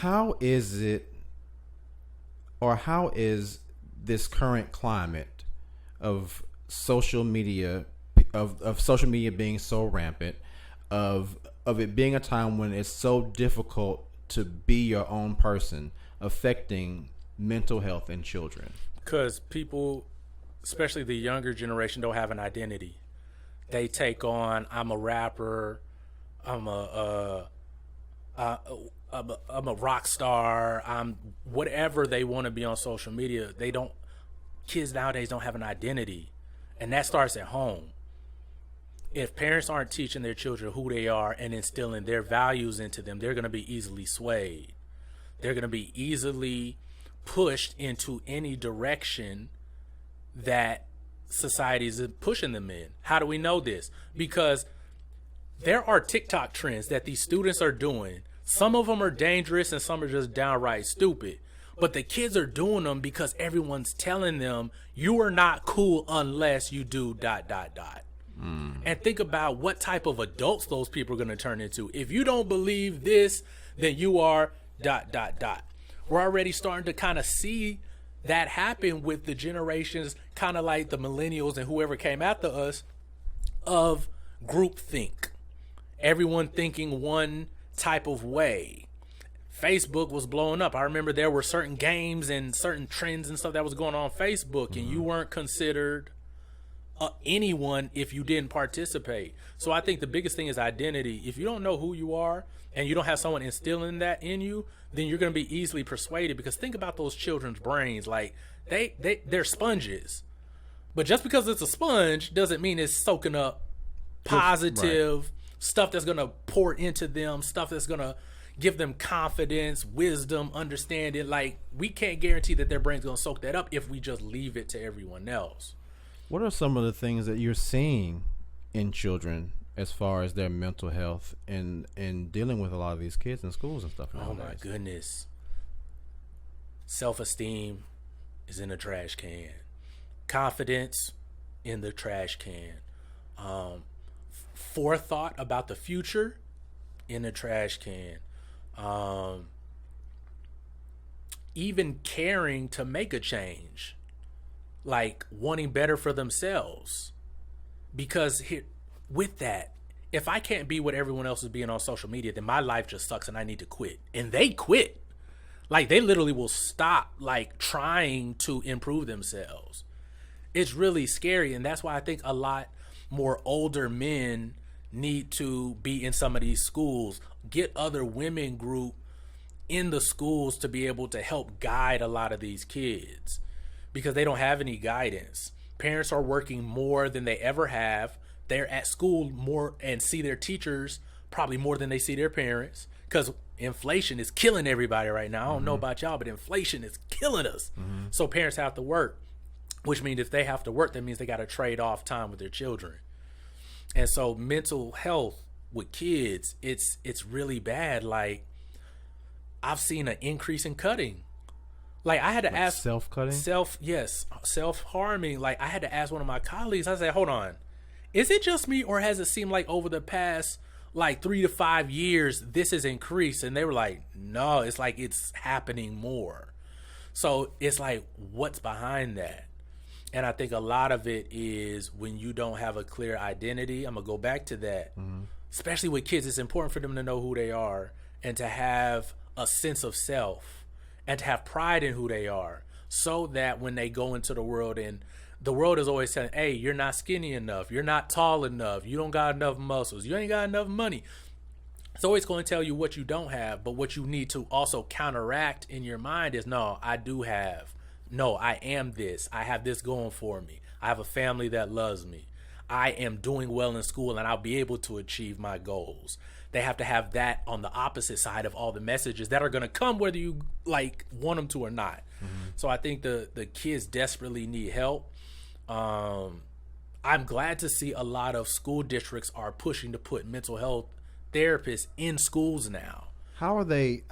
how is it, or how is this current climate of social media, of social media being so rampant, of it being a time when it's so difficult to be your own person, affecting mental health in children? Because people, especially the younger generation, don't have an identity. They take on, I'm a rapper, I'm I'm a rock star, I'm whatever they want to be on social media. Kids nowadays don't have an identity, and that starts at home. If parents aren't teaching their children who they are and instilling their values into them, they're going to be easily swayed. They're going to be easily pushed into any direction that society is pushing them in. How do we know this? Because there are TikTok trends that these students are doing. Some of them are dangerous and some are just downright stupid. But the kids are doing them because everyone's telling them you are not cool unless you do ... And think about what type of adults those people are going to turn into. If you don't believe this, then you are ... We're already starting to kind of see that happen with the generations, kind of like the millennials and whoever came after us, of groupthink. Everyone thinking one type of way. Facebook was blowing up. I remember there were certain games and certain trends and stuff that was going on Facebook, and you weren't considered anyone if you didn't participate. So I think the biggest thing is identity. If you don't know who you are and you don't have someone instilling that in you, then you're going to be easily persuaded. Because think about those children's brains. Like they're sponges, but just because it's a sponge doesn't mean it's soaking up positive stuff that's going to pour into them, stuff that's going to give them confidence, wisdom, understanding. Like, we can't guarantee that their brain's going to soak that up if we just leave it to everyone else. What are some of the things that you're seeing in children as far as their mental health and dealing with a lot of these kids in schools and stuff nowadays? Oh my goodness. Self-esteem is in the trash can. Confidence in the trash can. Forethought about the future in the trash can. Even caring to make a change, like wanting better for themselves. Because with that, if I can't be what everyone else is being on social media, then my life just sucks and I need to quit. And they quit. Like, they literally will stop, like, trying to improve themselves. It's really scary. And that's why I think a lot more older men need to be in some of these schools. Get other women group in the schools to be able to help guide a lot of these kids, because they don't have any guidance. Parents are working more than they ever have. They're at school more and see their teachers probably more than they see their parents, because inflation is killing everybody right now. I don't know about y'all, but inflation is killing us. So parents have to work, which means if they have to work, that means they got to trade off time with their children. And so mental health with kids, it's really bad. Like, I've seen an increase in cutting. Like, I had to ask self-cutting? Self-harming. Like, I had to ask one of my colleagues, I said, hold on, is it just me, or has it seemed like over the past like 3 to 5 years this has increased? And they were like, no, it's like it's happening more. So it's like, what's behind that? And I think a lot of it is when you don't have a clear identity. I'm gonna go back to that. Especially with kids, it's important for them to know who they are and to have a sense of self and to have pride in who they are, so that when they go into the world, and the world is always saying, hey, you're not skinny enough, you're not tall enough, you don't got enough muscles, you ain't got enough money. It's always going to tell you what you don't have, but what you need to also counteract in your mind is, no, I do have. No, I am this. I have this going for me. I have a family that loves me. I am doing well in school, and I'll be able to achieve my goals. They have to have that on the opposite side of all the messages that are going to come whether you like want them to or not. So I think the kids desperately need help. I'm glad to see a lot of school districts are pushing to put mental health therapists in schools now. How are they